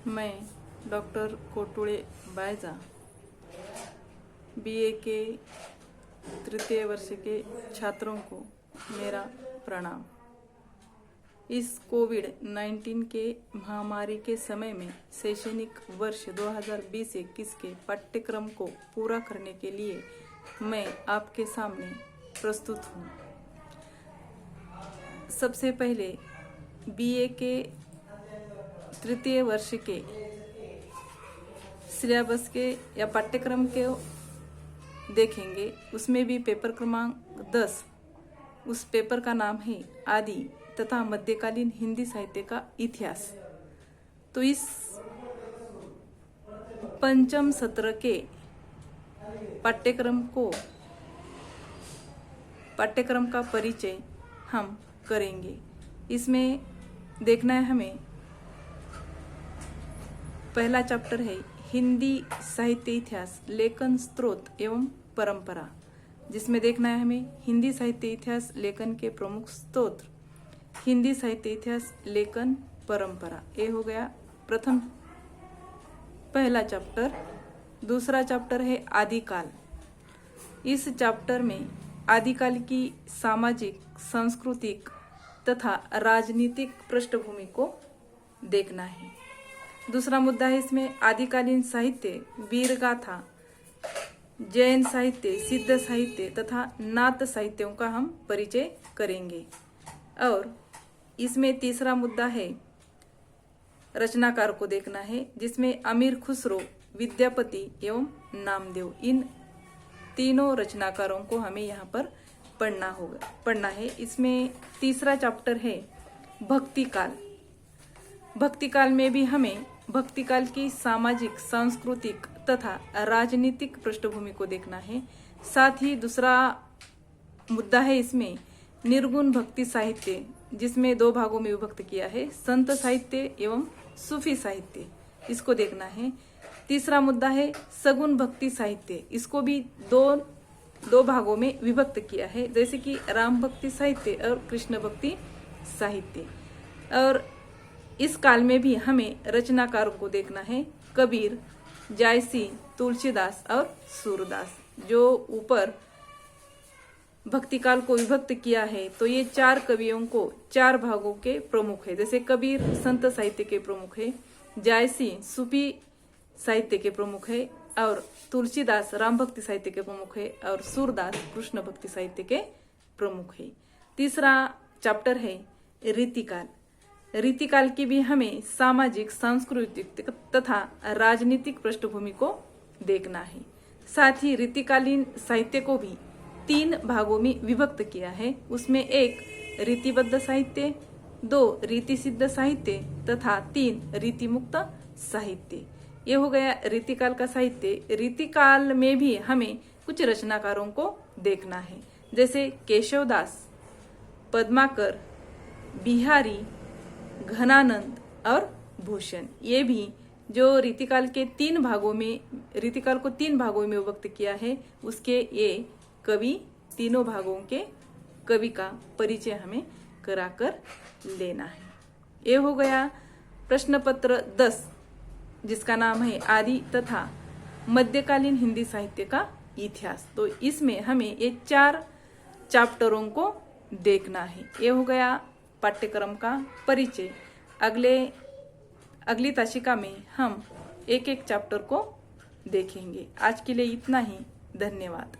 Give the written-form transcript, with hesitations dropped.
मैं डॉक्टर कोटुळे बायजा बीए के तृतीय वर्ष के छात्रों को मेरा प्रणाम। इस कोविड-19 के महामारी के समय में शैक्षणिक वर्ष 2020-21 के पाठ्यक्रम को पूरा करने के लिए मैं आपके सामने प्रस्तुत हूँ। सबसे पहले बीए के तृतीय वर्ष के सिलेबस के या पाठ्यक्रम के देखेंगे। उसमें भी पेपर क्रमांक 10, उस पेपर का नाम है आदि तथा मध्यकालीन हिंदी साहित्य का इतिहास। तो इस पंचम सत्र के पाठ्यक्रम का परिचय हम करेंगे। इसमें देखना है हमें, पहला चैप्टर है हिंदी साहित्य इतिहास, लेखन, स्रोत एवं परंपरा, जिसमें देखना है हमें हिंदी साहित्य इतिहास लेखन के प्रमुख स्रोत, हिंदी साहित्य इतिहास लेखन परंपरा। ये हो गया पहला चैप्टर। दूसरा चैप्टर है आदिकाल। इस चैप्टर में आदिकाल की सामाजिक, सांस्कृतिक तथा राजनीतिक पृष्ठभूमि को देखना है। दूसरा मुद्दा है इसमें आदिकालीन साहित्य, वीर गाथा, जैन साहित्य, सिद्ध साहित्य तथा नाथ साहित्यों का हम परिचय करेंगे। और इसमें तीसरा मुद्दा है रचनाकार को देखना है, जिसमें अमीर खुसरो, विद्यापति एवं नामदेव, इन तीनों रचनाकारों को हमें यहाँ पर पढ़ना है। इसमें तीसरा चैप्टर है भक्तिकाल। भक्तिकाल में भी हमें भक्तिकाल की सामाजिक, सांस्कृतिक तथा राजनीतिक पृष्ठभूमि को देखना है। साथ ही दूसरा मुद्दा है इसमें निर्गुण भक्ति साहित्य, जिसमें दो भागों में विभक्त किया है, संत साहित्य एवं सूफी साहित्य, इसको देखना है। तीसरा मुद्दा है सगुण भक्ति साहित्य, इसको भी दो भागों में विभक्त किया है, जैसे कि राम भक्ति साहित्य और कृष्ण भक्ति साहित्य। और इस काल में भी हमें रचनाकारों को देखना है, कबीर, जायसी, तुलसीदास और सूरदास। जो ऊपर भक्तिकाल को विभक्त किया है, तो ये चार कवियों को चार भागों के प्रमुख है। जैसे कबीर संत साहित्य के प्रमुख है, जायसी सूफी साहित्य के प्रमुख है, और तुलसीदास राम भक्ति साहित्य के प्रमुख है, और सूरदास कृष्ण भक्ति साहित्य के प्रमुख है। तीसरा चैप्टर है रीतिकाल। रीतिकाल की भी हमें सामाजिक, सांस्कृतिक तथा राजनीतिक पृष्ठभूमि को देखना है। साथ ही रीतिकालीन साहित्य को भी तीन भागों में विभक्त किया है। उसमें एक रीतिबद्ध साहित्य, दो रीति सिद्ध साहित्य तथा तीन रीतिमुक्त साहित्य। ये हो गया रीतिकाल का साहित्य। रीतिकाल में भी हमें कुछ रचनाकारों को देखना है, जैसे केशवदास, पद्माकर, बिहारी, घनानंद और भूषण। ये भी जो रीतिकाल को तीन भागों में विभक्त किया है, उसके ये कवि, तीनों भागों के कवि का परिचय हमें कराकर लेना है। ये हो गया प्रश्न पत्र 10, जिसका नाम है आदि तथा मध्यकालीन हिंदी साहित्य का इतिहास। तो इसमें हमें ये चार चैप्टरों को देखना है। ये हो गया पाठ्यक्रम का परिचय। अगली ताशिका में हम एक एक चैप्टर को देखेंगे। आज के लिए इतना ही। धन्यवाद।